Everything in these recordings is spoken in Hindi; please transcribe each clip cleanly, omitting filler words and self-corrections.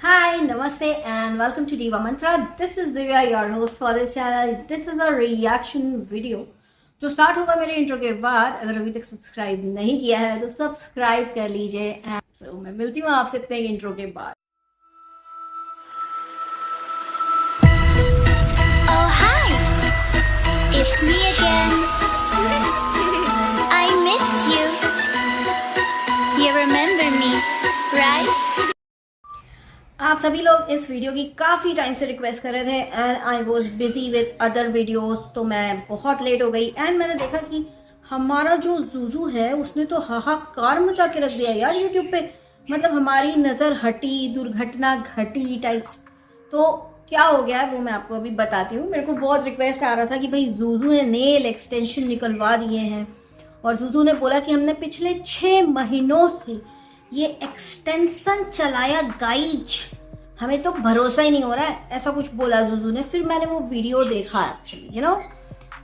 Hi, Namaste and welcome to Diva Mantra. This is Divya, your host for this channel. This is a reaction video. जो स्टार्ट होगा मेरे इंट्रो के बाद. अगर अभी तक सब्सक्राइब नहीं किया है तो सब्सक्राइब कर लीजिए. So, मैं मिलती हूँ आपसे इतने इंट्रो के बाद. Oh hi, it's me again. I missed you. You remember me, right? आप सभी लोग इस वीडियो की काफ़ी टाइम से रिक्वेस्ट कर रहे थे and I was busy with other videos, तो मैं बहुत लेट हो गई. एंड मैंने देखा कि हमारा जो जूजू है उसने तो हाहाकार मचा के रख दिया यार यूट्यूब पे. मतलब हमारी नज़र हटी, दुर्घटना घटी टाइप्स. तो क्या हो गया है वो मैं आपको अभी बताती हूँ. मेरे को बहुत रिक्वेस्ट आ रहा था कि भाई जूजू ने नेल एक्सटेंशन निकलवा दिए हैं और जूजू ने बोला कि हमने पिछले 6 महीनों से ये एक्सटेंशन चलाया गाइज, हमें तो भरोसा ही नहीं हो रहा है, ऐसा कुछ बोला जूजू ने. फिर मैंने वो वीडियो देखा एक्चुअली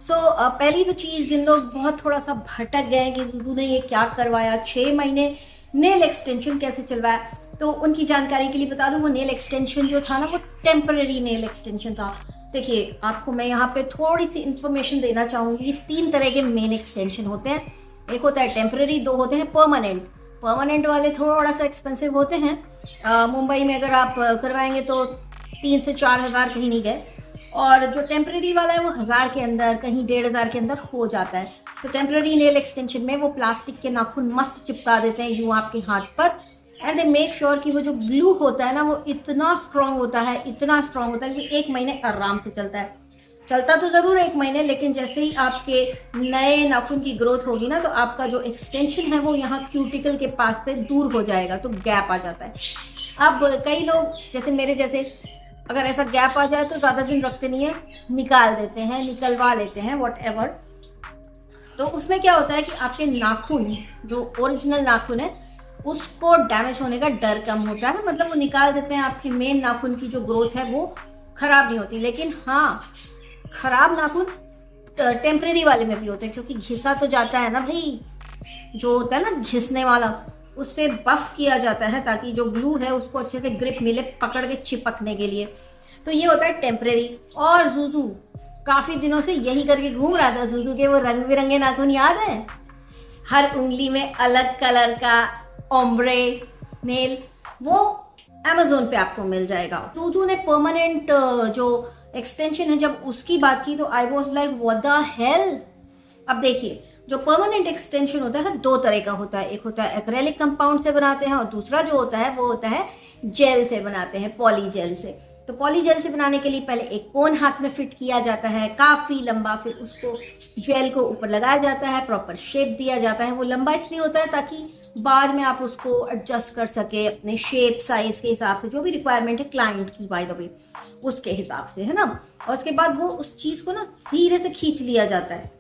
सो पहली तो चीज़, जिन लोग बहुत थोड़ा सा भटक गए कि जूजू ने ये क्या करवाया, 6 महीने नेल एक्सटेंशन कैसे चलवाया, तो उनकी जानकारी के लिए बता दूं वो नेल एक्सटेंशन जो था ना वो टेम्पररी नेल एक्सटेंशन था. देखिए आपको मैं यहाँ पे थोड़ी सी इन्फॉर्मेशन देना चाहूँगी. 3 तरह के मेन एक्सटेंशन होते हैं. एक होता है टेम्पररी, 2 होते हैं परमानेंट. परमानेंट वाले थोड़ा सा एक्सपेंसिव होते हैं. मुंबई में अगर आप करवाएंगे तो 3 से 4 हज़ार कहीं नहीं गए. और जो टेम्पररी वाला है वो 1000 के अंदर, कहीं 1500 के अंदर हो जाता है. तो टेम्पररी नेल एक्सटेंशन में वो प्लास्टिक के नाखून मस्त चिपका देते हैं यूँ आपके हाथ पर. एंड दे मेक श्योर कि वो जो ग्लू होता है ना वो इतना स्ट्रॉन्ग होता है कि 1 महीने आराम से चलता है. चलता तो ज़रूर 1 महीने, लेकिन जैसे ही आपके नए नाखून की ग्रोथ होगी ना तो आपका जो एक्सटेंशन है वो यहाँ क्यूटिकल के पास से दूर हो जाएगा, तो गैप आ जाता है. अब कई लोग जैसे मेरे जैसे अगर ऐसा गैप आ जाए तो ज़्यादा दिन रखते नहीं है, निकाल देते हैं, निकलवा लेते हैं व्हाटएवर. तो उसमें क्या होता है कि आपके नाखून जो ओरिजिनल नाखून है उसको डैमेज होने का डर कम होता है. मतलब वो निकाल देते हैं, आपके मेन नाखून की जो ग्रोथ है वो ख़राब नहीं होती. लेकिन हाँ, खराब नाखून टेम्परेरी वाले में भी होते हैं, क्योंकि घिसा तो जाता है ना भाई, जो होता है ना घिसने वाला, उससे बफ किया जाता है ताकि जो ग्लू है उसको अच्छे से ग्रिप मिले पकड़ के चिपकने के लिए. तो ये होता है टेम्परेरी. और जूजू काफ़ी दिनों से यही करके घूम रहा था. जूजू के वो रंग बिरंगे नाखून याद है, हर उंगली में अलग कलर का ओम्ब्रे नेल, वो अमेजोन पे आपको मिल जाएगा. जूजू ने परमानेंट जो एक्सटेंशन है जब उसकी बात की तो I was like what the hell. अब देखिए जो परमानेंट एक्सटेंशन होता है 2 तरह का होता है. एक होता है एक्रेलिक कंपाउंड से बनाते हैं और दूसरा जो होता है वो होता है जेल से बनाते हैं, पॉली जेल से. तो पॉली जेल से बनाने के लिए पहले एक कोन हाथ में फिट किया जाता है काफ़ी लंबा, फिर उसको जेल को ऊपर लगाया जाता है, प्रॉपर शेप दिया जाता है. वो लंबा इसलिए होता है ताकि बाद में आप उसको एडजस्ट कर सके अपने शेप साइज के हिसाब से, जो भी रिक्वायरमेंट है क्लाइंट की बाय द वे उसके हिसाब से, है ना. और उसके बाद वो उस चीज़ को ना धीरे से खींच लिया जाता है.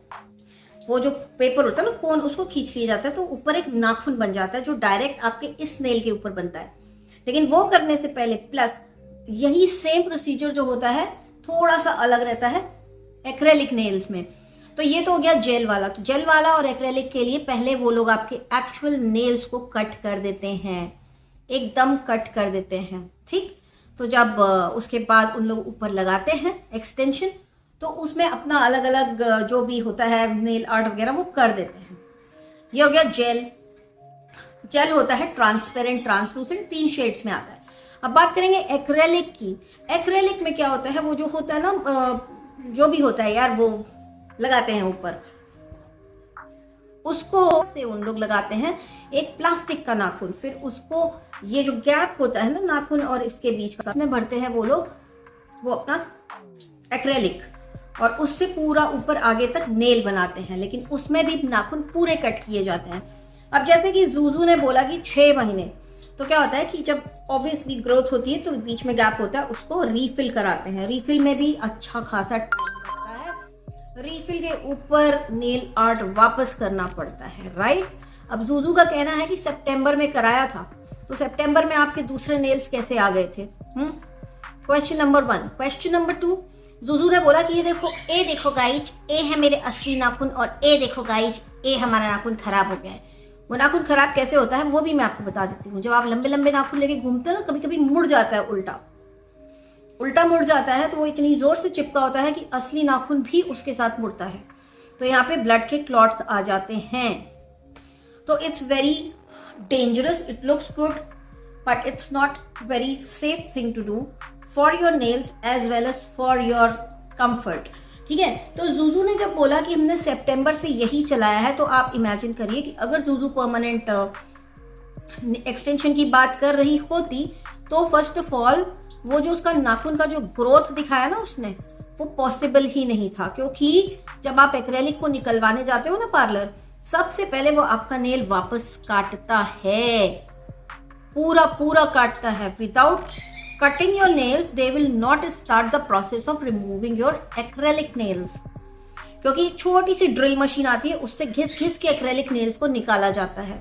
वो जो पेपर होता है ना कोन, उसको खींच लिया जाता है तो ऊपर एक नाखून बन जाता है जो डायरेक्ट आपके इस नेल के ऊपर बनता है. लेकिन वो करने से पहले प्लस यही सेम प्रोसीजर जो होता है थोड़ा सा अलग रहता है एक्रेलिक नेल्स में. तो ये तो हो गया जेल वाला. तो जेल वाला और एक्रेलिक के लिए पहले वो लोग आपके एक्चुअल नेल्स को कट कर देते हैं, एकदम कट कर देते हैं, ठीक. तो जब उसके बाद उन लोग ऊपर लगाते हैं एक्सटेंशन तो उसमें अपना अलग अलग जो भी होता है नेल आर्ट वगैरह वो कर देते हैं. ये हो गया जेल. जेल होता है ट्रांसपेरेंट, ट्रांसलूसेंट, 3 शेड्स में आता है. अब बात करेंगे एक्रेलिक की. एक्रेलिक में क्या होता है, वो जो होता है ना जो भी होता है यार वो लगाते हैं ऊपर, उसको से उन लोग लगाते हैं एक प्लास्टिक का नाखून. फिर उसको ये जो गैप होता है ना नाखून और इसके बीच का, उसमें भरते हैं वो लोग वो अपना एक्रेलिक, और उससे पूरा ऊपर आगे तक नेल बनाते हैं. लेकिन उसमें भी नाखून पूरे कट किए जाते हैं. अब जैसे कि जूजू ने बोला कि 6 महीने, तो क्या होता है कि जब ऑब्वियसली ग्रोथ होती है तो बीच में गैप होता है, उसको रीफिल कराते हैं. रीफिल में भी अच्छा खासा टाइम लगता है. रीफिल के ऊपर नेल आर्ट वापस करना पड़ता है, राइट. अब जूजू का कहना है कि सितंबर में कराया था, तो सितंबर में आपके दूसरे नेल्स कैसे आ गए थे? Question number 1. Question number 2, Juju ने बोला कि ये देखो गाइज, ए है मेरे असली नाखून और ए देखो गाइज, ए हमारा नाखून खराब हो गया है. वो नाखून खराब कैसे होता है वो भी मैं आपको बता देती हूँ। जब आप लंबे लंबे नाखून लेके घूमते हो ना, कभी कभी मुड़ जाता है, उल्टा मुड़ जाता है, तो वो इतनी जोर से चिपका होता है कि असली नाखून भी उसके साथ मुड़ता है, तो यहाँ पे ब्लड के क्लॉट्स आ जाते हैं। तो it's very dangerous, it looks good but it's not very safe thing to do for your nails as well as for your comfort. ठीक है, तो जूजू ने जब बोला कि हमने सितंबर से यही चलाया है, तो आप इमेजिन करिए कि अगर जूजू परमानेंट एक्सटेंशन की बात कर रही होती तो फर्स्ट ऑफ ऑल वो जो उसका नाखून का जो ग्रोथ दिखाया ना उसने, वो पॉसिबल ही नहीं था। क्योंकि जब आप एक्रेलिक को निकलवाने जाते हो ना पार्लर, सबसे पहले वो आपका नेल वापस काटता है, पूरा पूरा काटता है। Without cutting your nails they will not start the process of removing your acrylic nails, क्योंकि एक छोटी सी ड्रिल मशीन आती है, उससे घिस घिस के एक्रेलिक नेल्स को निकाला जाता है।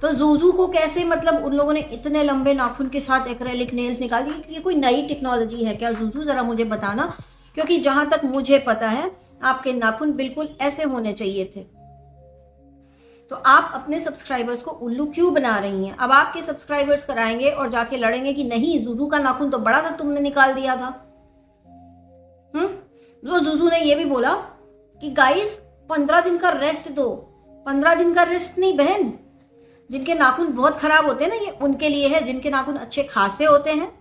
तो जूजू को कैसे, मतलब उन लोगों ने इतने लंबे नाखून के साथ एक्रेलिक नेल्स निकाल दिए, ये कोई नई टेक्नोलॉजी है क्या जूजू? जरा मुझे बताना, क्योंकि जहां तक मुझे पता है आपके नाखून बिल्कुल ऐसे होने चाहिए थे। तो आप अपने सब्सक्राइबर्स को उल्लू क्यों बना रही हैं? अब आपके सब्सक्राइबर्स कराएंगे और जाके लड़ेंगे कि नहीं जूजू का नाखून तो बड़ा था, तुमने निकाल दिया था। जो जूजू ने ये भी बोला कि गाइस 15 दिन का रेस्ट दो। 15 दिन का रेस्ट नहीं बहन, जिनके नाखून बहुत खराब होते हैं ना, ये उनके लिए है। जिनके नाखून अच्छे खासे होते हैं,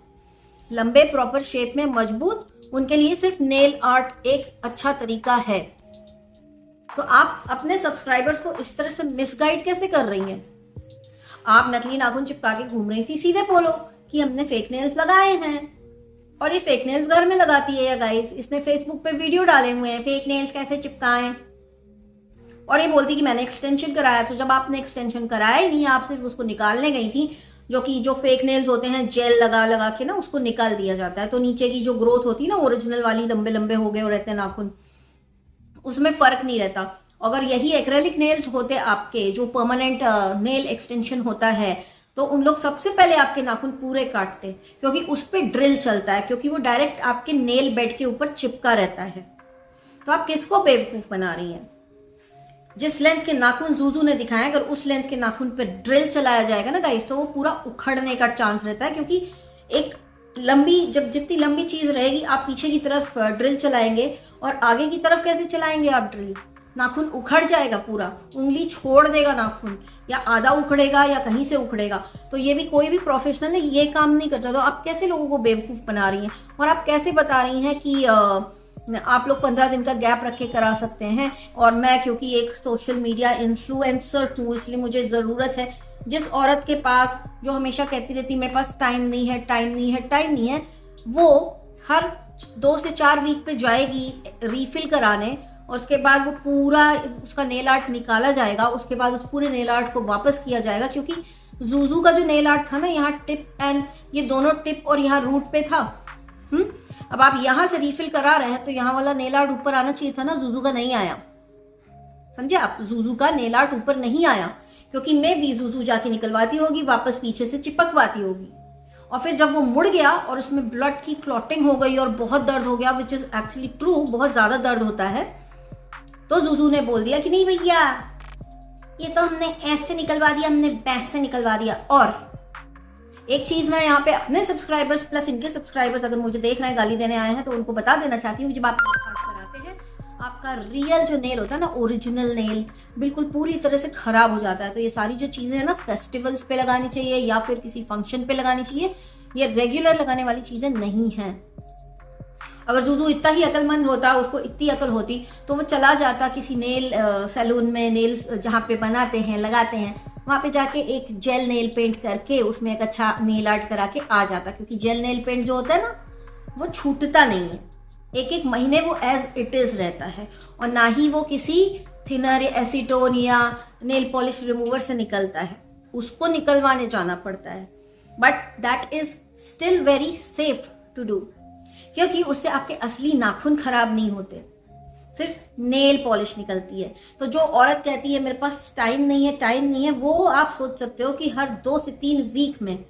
लंबे प्रॉपर शेप में मजबूत, उनके लिए सिर्फ नेल आर्ट एक अच्छा तरीका है। तो आप अपने सब्सक्राइबर्स को इस तरह से मिसगाइड कैसे कर रही हैं? आप नकली नाखून चिपका के घूम रही थी, सीधे बोलो कि हमने फेक नेल्स लगाए हैं। और ये फेक नेल्स घर में लगाती है या गाइस? इसने फेसबुक पे वीडियो डाले हुए हैं फेक नेल्स कैसे चिपकाएं, और ये बोलती कि मैंने एक्सटेंशन कराया। तो जब आपने एक्सटेंशन कराया ही नहीं, आप सिर्फ उसको निकालने गई थी, जो फेक नेल्स होते हैं जेल लगा लगा के ना उसको निकाल दिया जाता है, तो नीचे की जो ग्रोथ होती है ना ओरिजिनल वाली, लंबे लंबे हो गए रहते हैं नाखून, उसमें फर्क नहीं रहता। अगर यही एक्रेलिक नेल्स होते आपके, जो परमानेंट नेल एक्सटेंशन होता है, तो उन लोग सबसे पहले आपके नाखून पूरे काटते, क्योंकि उस पर ड्रिल चलता है, क्योंकि वो डायरेक्ट आपके नेल बेड के ऊपर चिपका रहता है। तो आप किसको बेवकूफ बना रही हैं? जिस लेंथ के नाखून जूजू ने दिखाए, अगर उस लेंथ के नाखून पर ड्रिल चलाया जाएगा ना गाइस, तो वो पूरा उखड़ने का चांस रहता है। क्योंकि एक लंबी, जब जितनी लंबी चीज रहेगी, आप पीछे की तरफ ड्रिल चलाएंगे और आगे की तरफ कैसे चलाएंगे आप ड्रिल? नाखून उखड़ जाएगा पूरा, उंगली छोड़ देगा नाखून, या आधा उखड़ेगा या कहीं से उखड़ेगा। तो ये भी कोई भी प्रोफेशनल है ये काम नहीं करता। तो आप कैसे लोगों को बेवकूफ बना रही हैं? और आप कैसे बता रही हैं कि आप लोग 15 दिन का गैप रख के करा सकते हैं, और मैं क्योंकि एक सोशल मीडिया इन्फ्लुएंसर हूँ इसलिए मुझे ज़रूरत है। जिस औरत के पास, जो हमेशा कहती रहती मेरे पास टाइम नहीं है, टाइम नहीं है, टाइम नहीं है, वो हर 2 से 4 वीक पे जाएगी रीफिल कराने, और उसके बाद वो पूरा उसका नेल आर्ट निकाला जाएगा, उसके बाद उस पूरे नेल आर्ट को वापस किया जाएगा। क्योंकि जूजू का जो नेल आर्ट था ना, यहाँ टिप एंड ये दोनों टिप और यहाँ रूट पे था। अब आप यहाँ से रीफिल करा रहे हैं तो यहाँ वाला नेल आर्ट ऊपर आना चाहिए था ना, जूजू का नहीं आया। समझे आप? जूजू का नेल आर्ट ऊपर नहीं आया, क्योंकि मैं भी जूजू जाके निकलवाती होगी, वापस पीछे से चिपकवाती होगी, और फिर जब वो मुड़ गया और उसमें ब्लड की क्लॉटिंग हो गई और बहुत दर्द हो गया, विच इज एक्चुअली ट्रू, बहुत ज्यादा दर्द होता है, तो जूजू ने बोल दिया कि नहीं भैया ये तो हमने ऐसे निकलवा दिया, हमने वैसे निकलवा दिया। और एक चीज मैं यहाँ पे अपने सब्सक्राइबर्स प्लस इनके सब्सक्राइबर्स अगर मुझे देख रहे हैं, गाली देने आए हैं, तो उनको बता देना चाहती हूँ, जब आप कराते हैं आपका रियल जो नेल होता है ना, ओरिजिनल नेल बिल्कुल पूरी तरह से खराब हो जाता है। तो ये सारी जो चीजें हैं ना, फेस्टिवल्स पे लगानी चाहिए या फिर किसी फंक्शन पे लगानी चाहिए, ये रेगुलर लगाने वाली चीजें नहीं हैं। अगर जूजू इतना ही अकलमंद होता, उसको इतनी अकल होती, तो वो चला जाता किसी नेल सैलून में, नेल्स जहाँ पे बनाते हैं, लगाते हैं, वहाँ पे जाके एक जेल नेल पेंट करके उसमें एक अच्छा नेल आर्ट करा के आ जाता। क्योंकि जेल नेल पेंट जो होता है ना, वो छूटता नहीं है, एक महीने वो एज इट इज रहता है, और ना ही वो किसी थिनर एसीटोन या नेल पॉलिश रिमूवर से निकलता है, उसको निकलवाने जाना पड़ता है। But that is still very safe to do, क्योंकि उससे आपके असली नाखून खराब नहीं होते, सिर्फ नेल पॉलिश निकलती है। तो जो औरत कहती है मेरे पास टाइम नहीं है, टाइम नहीं है, वो आप सोच सकते हो कि हर 2 से 3 वीक में,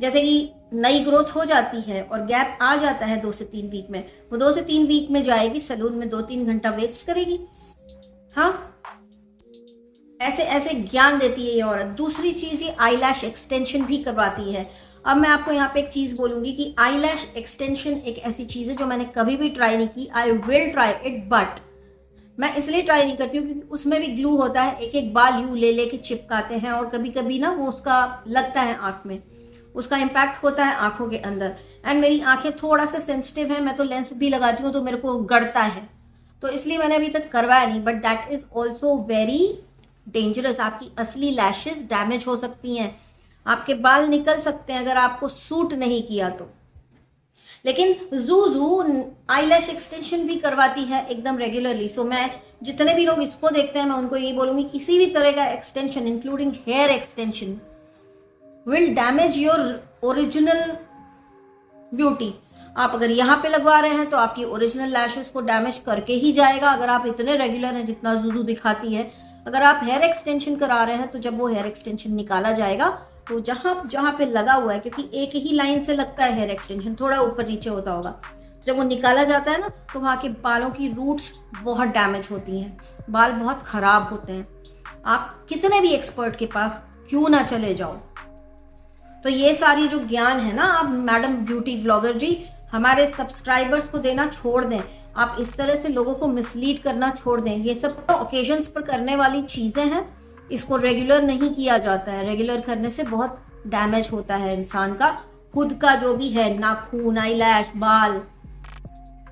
जैसे कि नई ग्रोथ हो जाती है और गैप आ जाता है 2 से 3 वीक में, वो 2 से 3 वीक में जाएगी सैलून में, 2-3 घंटा वेस्ट करेगी। हाँ, ऐसे ऐसे ज्ञान देती है ये औरत। दूसरी चीज, ये आई लैश एक्सटेंशन भी करवाती है। अब मैं आपको यहाँ पे एक चीज बोलूंगी कि आई लैश एक्सटेंशन एक ऐसी चीज है जो मैंने कभी भी ट्राई नहीं की। I will try it, but मैं इसलिए ट्राई नहीं करती हूँ क्योंकि उसमें भी ग्लू होता है, एक एक बाल यूं ले लेके चिपकाते हैं और कभी कभी ना वो उसका लगता है आंख में, उसका इम्पैक्ट होता है आंखों के अंदर। एंड मेरी आंखें थोड़ा सा सेंसिटिव है, मैं तो लेंस भी लगाती हूँ तो मेरे को गड़ता है, तो इसलिए मैंने अभी तक करवाया नहीं। But that is also very dangerous. आपकी असली लैशेस डैमेज हो सकती हैं, आपके बाल निकल सकते हैं अगर आपको सूट नहीं किया तो। लेकिन ज़ूज़ू आई लैश एक्सटेंशन भी करवाती है एकदम रेगुलरली। सो मैं जितने भी लोग इसको देखते हैं मैं उनको यही बोलूंगी, किसी भी तरह का extension including hair extension will damage your original beauty. आप अगर यहाँ पे लगवा रहे हैं तो आपकी ओरिजिनल लैशेस को डैमेज करके ही जाएगा, अगर आप इतने रेगुलर हैं जितना ज़ूज़ू दिखाती है। अगर आप हेयर एक्सटेंशन करा रहे हैं तो जब वो हेयर एक्सटेंशन निकाला जाएगा तो जहाँ पे लगा हुआ है, क्योंकि एक ही लाइन से लगता है हेयर एक्सटेंशन, थोड़ा ऊपर नीचे होता होगा, जब वो निकाला जाता है ना तो वहाँ के बालों की रूट्स बहुत डैमेज होती हैं, बाल बहुत खराब होते हैं। आप कितने भी एक्सपर्ट के पास क्यों ना चले जाओ। तो ये सारी जो ज्ञान है ना, आप मैडम ब्यूटी व्लॉगर जी हमारे सब्सक्राइबर्स को देना छोड़ दें। आप इस तरह से लोगों को मिसलीड करना छोड़ दें। ये सब तो ओकेजन्स पर करने वाली चीज़ें हैं, इसको रेगुलर नहीं किया जाता है। रेगुलर करने से बहुत डैमेज होता है इंसान का, खुद का जो भी है, नाखून, आईलैश, बाल।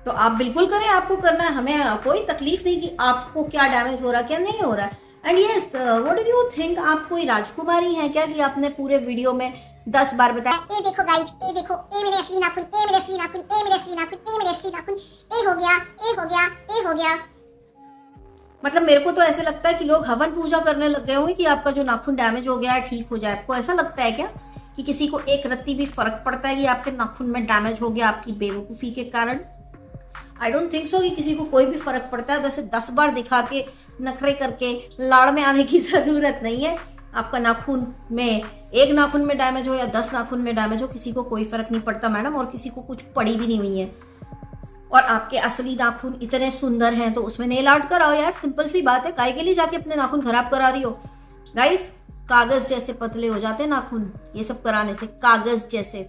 तो आप बिल्कुल करें, आपको करना है, हमें कोई तकलीफ नहीं कि आपको क्या डैमेज हो रहा है क्या नहीं हो रहा है। And yes, what do you think, आप कोई राजकुमारी हैं क्या कि आपने पूरे वीडियो में 10 बार बताया ये देखो गाइस, ये देखो, ये मेरे असली नाखून, ये मेरे असली नाखून, ये मेरे असली नाखून, ये मेरे असली नाखून, ये हो गया, ये हो गया, ये हो गया। मतलब मेरे को तो ऐसे लगता है कि लोग हवन पूजा करने लग गए होंगे कि आपका जो नाखून डैमेज हो गया है ठीक हो जाए। आपको ऐसा लगता है क्या कि किसी को एक रत्ती भी फर्क पड़ता है कि आपके नाखून में डैमेज हो गया आपकी बेवकूफ़ी के कारण? आई डोंट थिंक सो कि किसी को कोई भी फर्क पड़ता है। जैसे 10 बार दिखा के, नखरे करके लाड़ में आने की ज़रूरत नहीं है। आपका नाखून में, एक नाखून में डैमेज हो या 10 नाखून में डैमेज हो, किसी को कोई फर्क नहीं पड़ता मैडम, और किसी को कुछ पड़ी भी नहीं हुई है। और आपके असली नाखून इतने सुंदर हैं तो उसमें नेल आर्ट कराओ यार, सिंपल सी बात है। काहे के लिए जाके अपने नाखून खराब करा रही हो? गाइस, कागज जैसे पतले हो जाते हैं नाखून ये सब कराने से, कागज जैसे।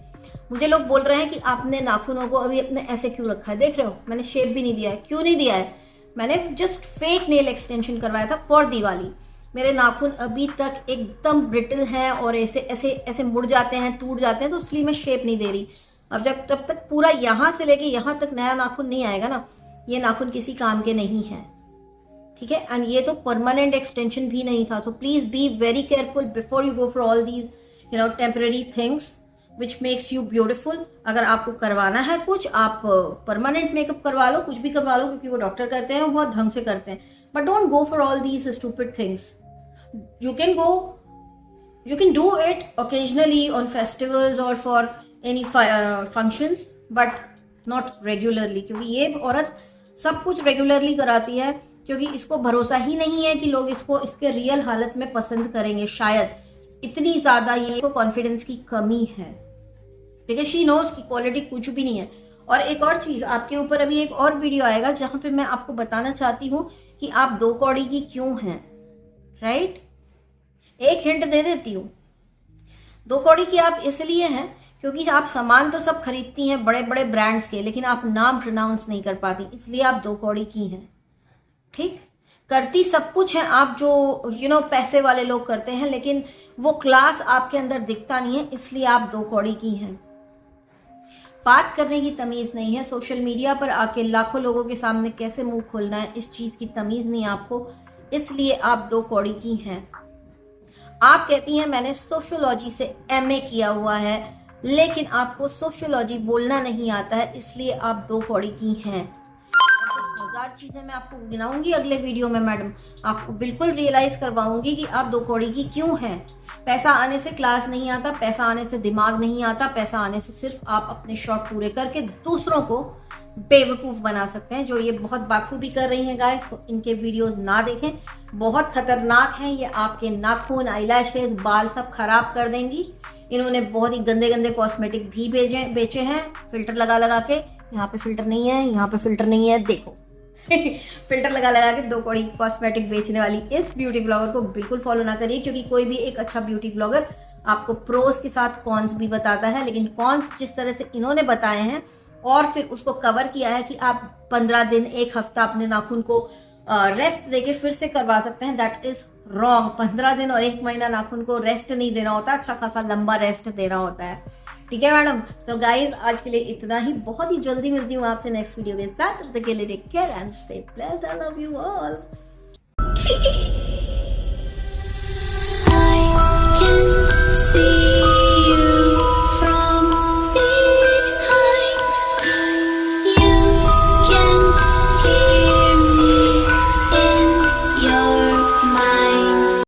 मुझे लोग बोल रहे हैं कि आपने नाखूनों को अभी अपने ऐसे क्यों रखा है, देख रहे हो मैंने शेप भी नहीं दिया है। क्यों नहीं दिया है? मैंने जस्ट फेक नेल एक्सटेंशन करवाया था फॉर दिवाली। मेरे नाखून अभी तक एकदम ब्रिटल हैं और ऐसे ऐसे ऐसे मुड़ जाते हैं, टूट जाते हैं, तो इसलिए मैं शेप नहीं दे रही। अब जब तक पूरा यहाँ से लेके यहाँ तक नया नाखून नहीं आएगा ना, ये नाखून किसी काम के नहीं है, ठीक है। एंड ये तो परमानेंट एक्सटेंशन भी नहीं था। तो please be very careful before you go for all these temporary things which makes you beautiful. अगर आपको करवाना है कुछ, आप परमानेंट मेकअप करवा लो, कुछ भी करवा लो, क्योंकि वो डॉक्टर करते हैं, वो बहुत ढंग से करते हैं। But don't go for all these stupid things. You can do it occasionally on festivals or for any functions, but not regularly, क्योंकि ये औरत सब कुछ रेगुलरली कराती है क्योंकि इसको भरोसा ही नहीं है कि लोग इसको इसके रियल हालत में पसंद करेंगे। शायद इतनी ज़्यादा ये को कॉन्फिडेंस की कमी है, ठीक है। शी नोज की क्वालिटी कुछ भी नहीं है। और एक और चीज़, आपके ऊपर अभी एक और वीडियो आएगा जहाँ पे मैं आपको बताना चाहती हूँ कि आप 2 कौड़ी की क्यों हैं, राइट। एक हिंट दे देती हूँ, 2 कौड़ी की आप इसलिए हैं क्योंकि आप सामान तो सब खरीदती हैं बड़े बड़े ब्रांड्स के, लेकिन आप नाम प्रोनाउंस नहीं कर पाती, इसलिए आप 2 कौड़ी की हैं, ठीक। करती सब कुछ है आप, जो पैसे वाले लोग करते हैं, लेकिन वो क्लास आपके अंदर दिखता नहीं है, इसलिए आप 2 कौड़ी की हैं। बात करने की तमीज़ नहीं है, सोशल मीडिया पर आके लाखों लोगों के सामने कैसे मुंह खोलना है, इस चीज़ की तमीज़ नहीं आपको, इसलिए आप 2 कौड़ी की हैं। आप कहती हैं मैंने सोशियोलॉजी से MA किया हुआ है, लेकिन आपको सोशियोलॉजी बोलना नहीं आता है, इसलिए आप 2 कौड़ी की हैं। ऐसे 1000 चीज़ें मैं आपको गिनाऊंगी अगले वीडियो में मैडम, आपको बिल्कुल रियलाइज करवाऊंगी कि आप 2 कौड़ी की क्यों हैं। पैसा आने से क्लास नहीं आता, पैसा आने से दिमाग नहीं आता, पैसा आने से सिर्फ आप अपने शौक पूरे करके दूसरों को बेवकूफ़ बना सकते हैं, जो ये बहुत बाखूबी कर रही हैं गाइस। तो इनके वीडियोस ना देखें, बहुत खतरनाक हैं ये। आपके नाखून, आईलैशेस, बाल सब खराब कर देंगी। इन्होंने बहुत ही गंदे गंदे कॉस्मेटिक भी बेचे हैं, फिल्टर लगा लगा के। यहाँ पे फिल्टर नहीं है, यहाँ पे फिल्टर नहीं है, देखो फिल्टर लगा लगा के 2 कौड़ी कॉस्मेटिक बेचने वाली इस ब्यूटी ब्लॉगर को बिल्कुल फॉलो ना करिए, क्योंकि कोई भी एक अच्छा ब्यूटी ब्लॉगर आपको प्रोस के साथ कॉन्स भी बताता है, लेकिन कॉन्स जिस तरह से इन्होंने बताए हैं और फिर उसको कवर किया है कि आप 15 दिन 1 हफ्ता अपने नाखून को रेस्ट देके फिर से करवा सकते हैं, दैट इज रॉन्ग। 15 दिन और 1 महीना नाखून को रेस्ट नहीं देना होता, अच्छा खासा लंबा रेस्ट देना होता है। ठीक है मैडम। तो गाइज आज के लिए इतना ही, बहुत ही जल्दी मिलती हूँ आपसे नेक्स्ट वीडियो के साथ। तब तक के लिए take care and stay blessed. I love you all. I can see